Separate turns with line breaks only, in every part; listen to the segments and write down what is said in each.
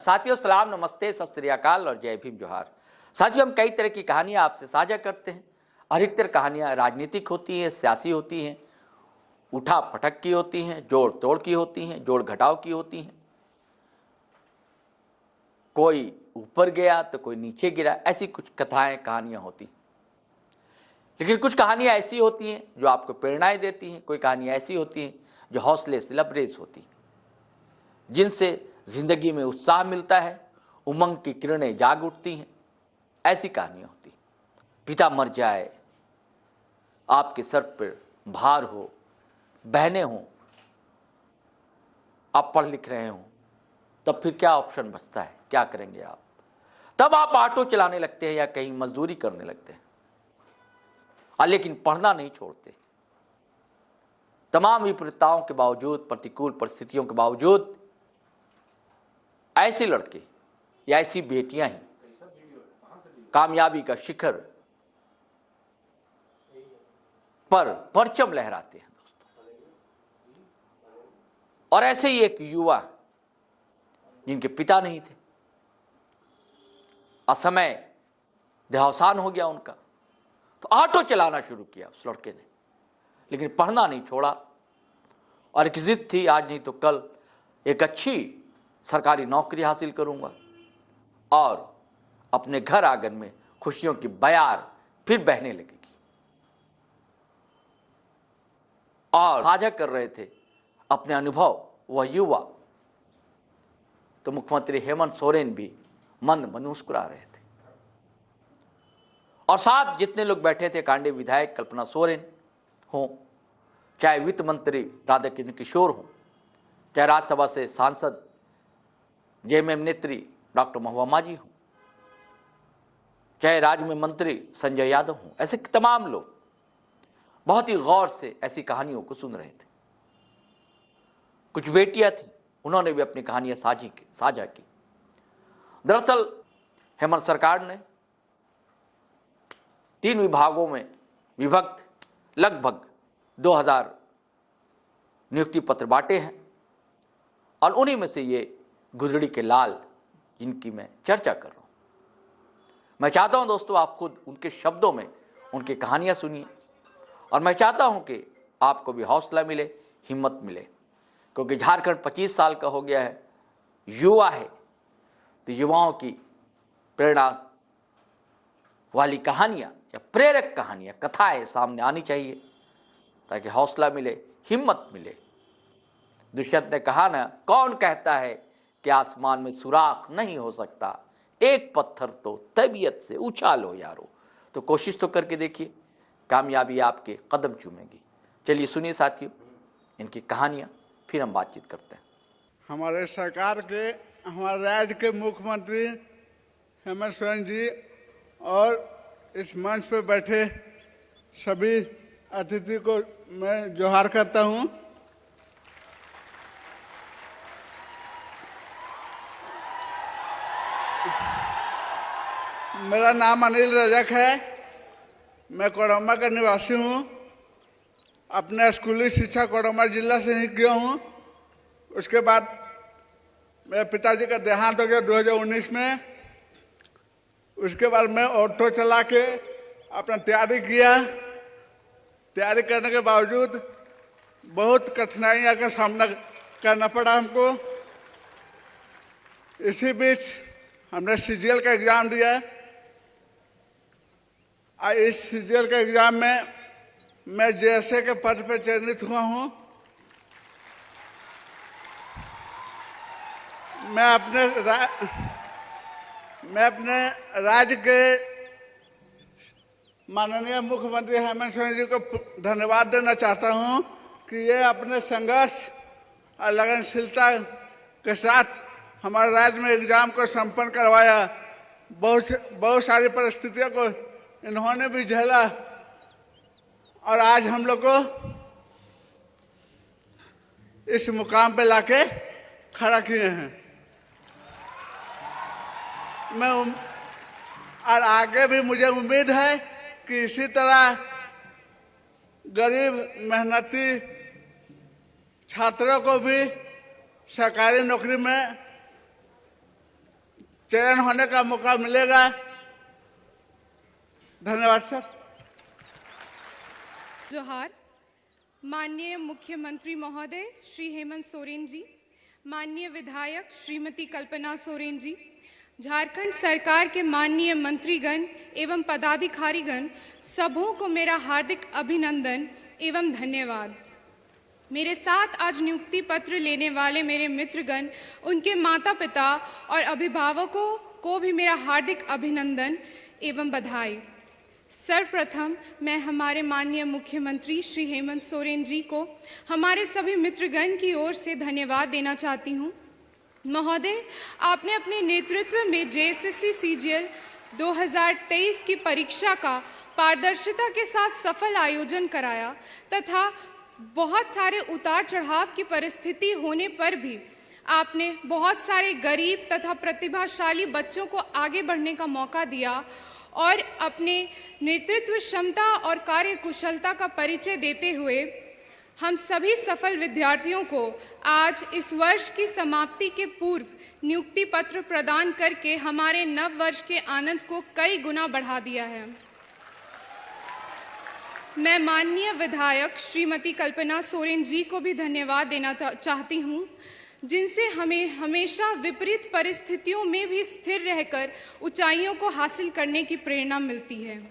साथियों सलाम, नमस्ते, सत श्री अकाल और जय भीम जोहार। साथियों, हम कई तरह की कहानियां आपसे साझा करते हैं। अधिकतर कहानियां राजनीतिक होती हैं, सियासी होती हैं, उठा पटक की होती हैं, जोड़ तोड़ की होती हैं, जोड़ घटाव की होती हैं। कोई ऊपर गया तो कोई नीचे गिरा, ऐसी कुछ कथाएं कहानियां होती हैं। लेकिन कुछ कहानियां ऐसी होती हैं जो आपको प्रेरणाएं देती हैं। कोई कहानियां ऐसी होती हैं जो हौसले से लबरेज होती हैं, जिनसे जिंदगी में उत्साह मिलता है, उमंग की किरणें जाग उठती हैं। ऐसी कहानियां होती हैं। पिता मर जाए, आपके सर पर भार हो, बहनें हों, आप पढ़ लिख रहे हों, तब फिर क्या ऑप्शन बचता है? क्या करेंगे आप? तब आप ऑटो चलाने लगते हैं या कहीं मजदूरी करने लगते हैं, लेकिन पढ़ना नहीं छोड़ते। तमाम विपरीतताओं के बावजूद, प्रतिकूल परिस्थितियों के बावजूद ऐसे लड़के या ऐसी बेटियां ही कामयाबी का शिखर पर परचम लहराते हैं दोस्तों। और ऐसे ही एक युवा जिनके पिता नहीं थे, असमय देहावसान हो गया उनका, तो ऑटो चलाना शुरू किया उस लड़के ने, लेकिन पढ़ना नहीं छोड़ा। और एक जिद थी, आज नहीं तो कल एक अच्छी सरकारी नौकरी हासिल करूंगा और अपने घर आंगन में खुशियों की बयार फिर बहने लगेगी। और साझा कर रहे थे अपने अनुभव वह युवा, तो मुख्यमंत्री हेमंत सोरेन भी मंद मंद मुस्कुरा रहे थे। और साथ जितने लोग बैठे थे, कांडी विधायक कल्पना सोरेन हों, चाहे वित्त मंत्री राधाकिशन किशोर हों, चाहे राज्यसभा से सांसद जेएमएम नेत्री डॉक्टर महुआ माझी हों, चाहे राज्य में मंत्री संजय यादव हों, ऐसे तमाम लोग बहुत ही गौर से ऐसी कहानियों को सुन रहे थे। कुछ बेटियां थीं, उन्होंने भी अपनी कहानियां साझा की। दरअसल हेमंत सरकार ने 3 विभागों में विभक्त लगभग 2000 नियुक्ति पत्र बांटे हैं, और उन्हीं में से ये गुजड़ी के लाल, जिनकी मैं चर्चा कर रहा हूँ। मैं चाहता हूँ दोस्तों, आप खुद उनके शब्दों में उनकी कहानियाँ सुनिए, और मैं चाहता हूँ कि आपको भी हौसला मिले, हिम्मत मिले, क्योंकि झारखंड 25 साल का हो गया है, युवा है, तो युवाओं की प्रेरणा वाली कहानियाँ या प्रेरक कहानियाँ, कथाएं सामने आनी चाहिए, ताकि हौसला मिले, हिम्मत मिले। दुष्यंत ने कहा ना, कौन कहता है कि आसमान में सुराख नहीं हो सकता, एक पत्थर तो तबीयत से उछालो यारो। तो कोशिश तो करके देखिए, कामयाबी आपके कदम चूमेगी। चलिए सुनिए साथियों इनकी कहानियाँ, फिर हम बातचीत करते हैं।
हमारे सरकार के, हमारे राज्य के मुख्यमंत्री हेमंत सोरेन जी और इस मंच पर बैठे सभी अतिथि को मैं जोहार करता हूं। मेरा नाम अनिल रजक है, मैं कोडरमा का निवासी हूं। अपने स्कूली शिक्षा कोडरमा जिला से ही किया हूं। उसके बाद मेरे पिताजी का देहांत हो गया 2019 में। उसके बाद मैं ऑटो चला के अपना तैयारी किया। तैयारी करने के बावजूद बहुत कठिनाइयों का सामना करना पड़ा हमको। इसी बीच हमने सीजीएल का एग्ज़ाम दिया। इस सीजीएल के एग्ज़ाम में मैं जेएसए के पद पर चयनित हुआ हूँ। मैं अपने राज्य के माननीय मुख्यमंत्री हेमंत सोरेन जी को धन्यवाद देना चाहता हूं कि ये अपने संघर्ष और लगनशीलता के साथ हमारे राज्य में एग्जाम को संपन्न करवाया। बहुत सारी परिस्थितियों को इन्होंने भी झेला और आज हम लोग को इस मुकाम पे लाके खड़ा किए हैं। और आगे भी मुझे उम्मीद है कि इसी तरह गरीब मेहनती छात्रों को भी सरकारी नौकरी में चयन होने का मौका मिलेगा। धन्यवाद सर।
जोहार। माननीय मुख्यमंत्री महोदय श्री हेमंत सोरेन जी, माननीय विधायक श्रीमती कल्पना सोरेन जी, झारखंड सरकार के माननीय मंत्रीगण एवं पदाधिकारीगण, सबों को मेरा हार्दिक अभिनंदन एवं धन्यवाद। मेरे साथ आज नियुक्ति पत्र लेने वाले मेरे मित्रगण, उनके माता पिता और अभिभावकों को भी मेरा हार्दिक अभिनंदन एवं बधाई। सर्वप्रथम मैं हमारे माननीय मुख्यमंत्री श्री हेमंत सोरेन जी को हमारे सभी मित्रगण की ओर से धन्यवाद देना चाहती हूँ। महोदय, आपने अपने नेतृत्व में जेएसएससी सीजीएल 2023 की परीक्षा का पारदर्शिता के साथ सफल आयोजन कराया तथा बहुत सारे उतार चढ़ाव की परिस्थिति होने पर भी आपने बहुत सारे गरीब तथा प्रतिभाशाली बच्चों को आगे बढ़ने का मौका दिया और अपने नेतृत्व क्षमता और कार्यकुशलता का परिचय देते हुए हम सभी सफल विद्यार्थियों को आज इस वर्ष की समाप्ति के पूर्व नियुक्ति पत्र प्रदान करके हमारे नव वर्ष के आनंद को कई गुना बढ़ा दिया है। मैं माननीय विधायक श्रीमती कल्पना सोरेन जी को भी धन्यवाद देना चाहती हूँ, जिनसे हमें हमेशा विपरीत परिस्थितियों में भी स्थिर रहकर ऊंचाइयों को हासिल करने की प्रेरणा मिलती है।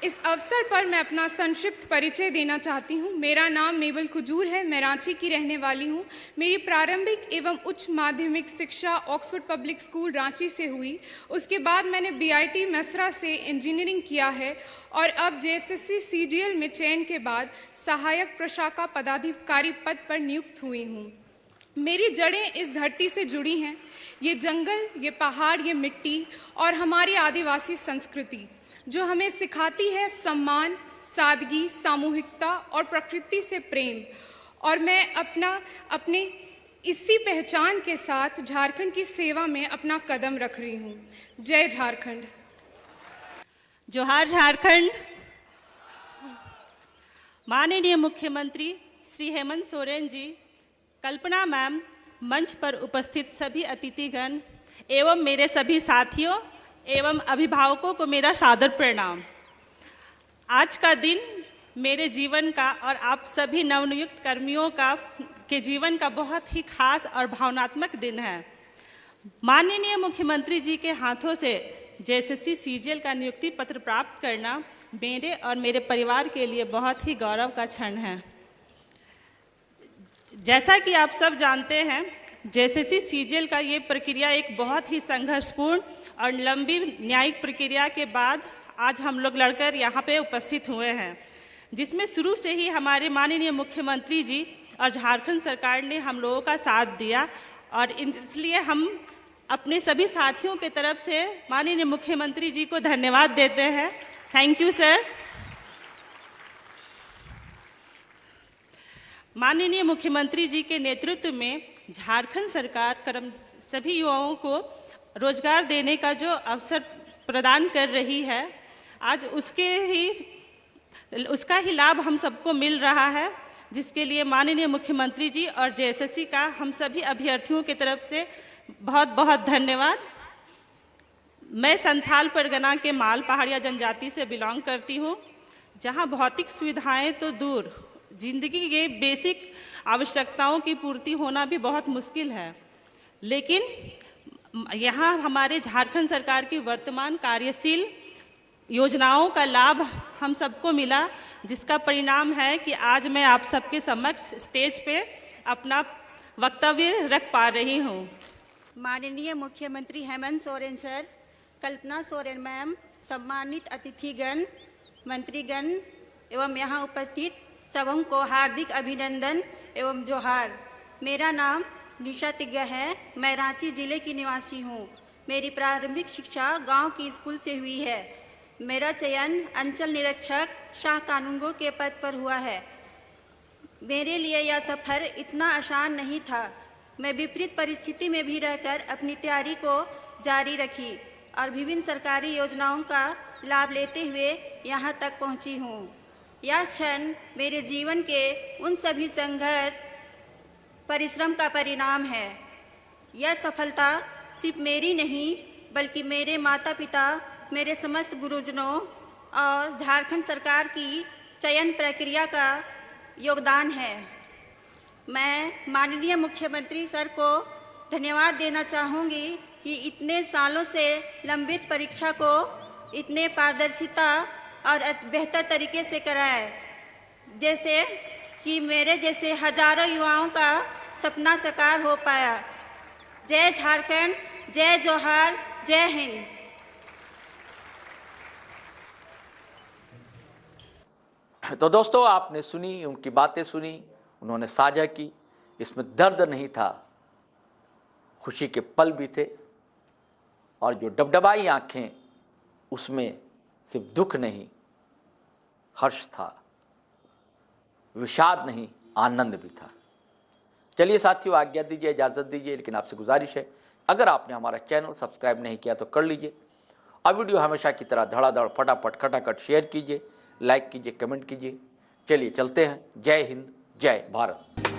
इस अवसर पर मैं अपना संक्षिप्त परिचय देना चाहती हूँ। मेरा नाम मेबल कुजूर है, मैं रांची की रहने वाली हूँ। मेरी प्रारंभिक एवं उच्च माध्यमिक शिक्षा ऑक्सफोर्ड पब्लिक स्कूल रांची से हुई। उसके बाद मैंने बीआईटी मेसरा से इंजीनियरिंग किया है और अब जेएसएससी सीजीएल में चयन के बाद सहायक प्रशाखा पदाधिकारी पद पर नियुक्त हुई हूँ। मेरी जड़ें इस धरती से जुड़ी हैं। ये जंगल, ये पहाड़, ये मिट्टी और हमारी आदिवासी संस्कृति जो हमें सिखाती है सम्मान, सादगी, सामूहिकता और प्रकृति से प्रेम। और मैं अपने इसी पहचान के साथ झारखंड की सेवा में अपना कदम रख रही हूँ। जय झारखंड।
जोहार झारखंड। माननीय मुख्यमंत्री श्री हेमंत सोरेन जी, कल्पना मैम, मंच पर उपस्थित सभी अतिथिगण एवं मेरे सभी साथियों एवं अभिभावकों को मेरा सादर प्रणाम। आज का दिन मेरे जीवन का और आप सभी नवनियुक्त कर्मियों के जीवन का बहुत ही खास और भावनात्मक दिन है। माननीय मुख्यमंत्री जी के हाथों से जेएसएससी सीजीएल का नियुक्ति पत्र प्राप्त करना मेरे और मेरे परिवार के लिए बहुत ही गौरव का क्षण है। जैसा कि आप सब जानते हैं, जेएसएससी सीजीएल का ये प्रक्रिया एक बहुत ही संघर्षपूर्ण और लंबी न्यायिक प्रक्रिया के बाद आज हम लोग लड़कर यहाँ पे उपस्थित हुए हैं, जिसमें शुरू से ही हमारे माननीय मुख्यमंत्री जी और झारखंड सरकार ने हम लोगों का साथ दिया और इसलिए हम अपने सभी साथियों के तरफ से माननीय मुख्यमंत्री जी को धन्यवाद देते हैं। Thank you sir. माननीय मुख्यमंत्री जी के नेतृत्व में झारखंड सरकार सभी युवाओं को रोजगार देने का जो अवसर प्रदान कर रही है, आज उसका ही लाभ हम सबको मिल रहा है, जिसके लिए माननीय मुख्यमंत्री जी और जेएसएससी का हम सभी अभ्यर्थियों की तरफ से बहुत बहुत धन्यवाद। मैं संथाल परगना के माल पहाड़िया जनजाति से बिलोंग करती हूँ, जहाँ भौतिक सुविधाएं तो दूर, जिंदगी के बेसिक आवश्यकताओं की पूर्ति होना भी बहुत मुश्किल है। लेकिन यहाँ हमारे झारखंड सरकार की वर्तमान कार्यशील योजनाओं का लाभ हम सबको मिला, जिसका परिणाम है कि आज मैं आप सबके समक्ष स्टेज पे अपना वक्तव्य रख पा रही हूँ।
माननीय मुख्यमंत्री हेमंत सोरेन सर, कल्पना सोरेन मैम, सम्मानित अतिथिगण, मंत्रीगण एवं यहाँ उपस्थित सबों को हार्दिक अभिनंदन एवं जोहार। मेरा नाम निशा तिग्गा है, मैं रांची जिले की निवासी हूँ। मेरी प्रारंभिक शिक्षा गांव की स्कूल से हुई है। मेरा चयन अंचल निरीक्षक शाह कानूनगो के पद पर हुआ है। मेरे लिए यह सफ़र इतना आसान नहीं था। मैं विपरीत परिस्थिति में भी रहकर अपनी तैयारी को जारी रखी और विभिन्न सरकारी योजनाओं का लाभ लेते हुए यहाँ तक पहुँची हूँ। यह क्षण मेरे जीवन के उन सभी संघर्ष परिश्रम का परिणाम है। यह सफलता सिर्फ मेरी नहीं बल्कि मेरे माता पिता, मेरे समस्त गुरुजनों और झारखंड सरकार की चयन प्रक्रिया का योगदान है। मैं माननीय मुख्यमंत्री सर को धन्यवाद देना चाहूँगी कि इतने सालों से लंबित परीक्षा को इतने पारदर्शिता और बेहतर तरीके से कराए, जैसे कि मेरे जैसे हजारों युवाओं का सपना साकार हो पाया। जय झारखंड, जय जोहार, जय हिंद।
तो दोस्तों, आपने सुनी, उनकी बातें सुनी, उन्होंने साझा की। इसमें दर्द नहीं था, खुशी के पल भी थे, और जो डबडबाई आंखें, उसमें सिर्फ दुख नहीं, हर्ष था, विषाद नहीं, आनंद भी था। चलिए साथियों, आज्ञा दीजिए, इजाज़त दीजिए, लेकिन आपसे गुजारिश है, अगर आपने हमारा चैनल सब्सक्राइब नहीं किया तो कर लीजिए, और वीडियो हमेशा की तरह धड़ाधड़ फटाफट खटाखट शेयर कीजिए, लाइक कीजिए, कमेंट कीजिए। चलिए चलते हैं। जय हिंद, जय भारत।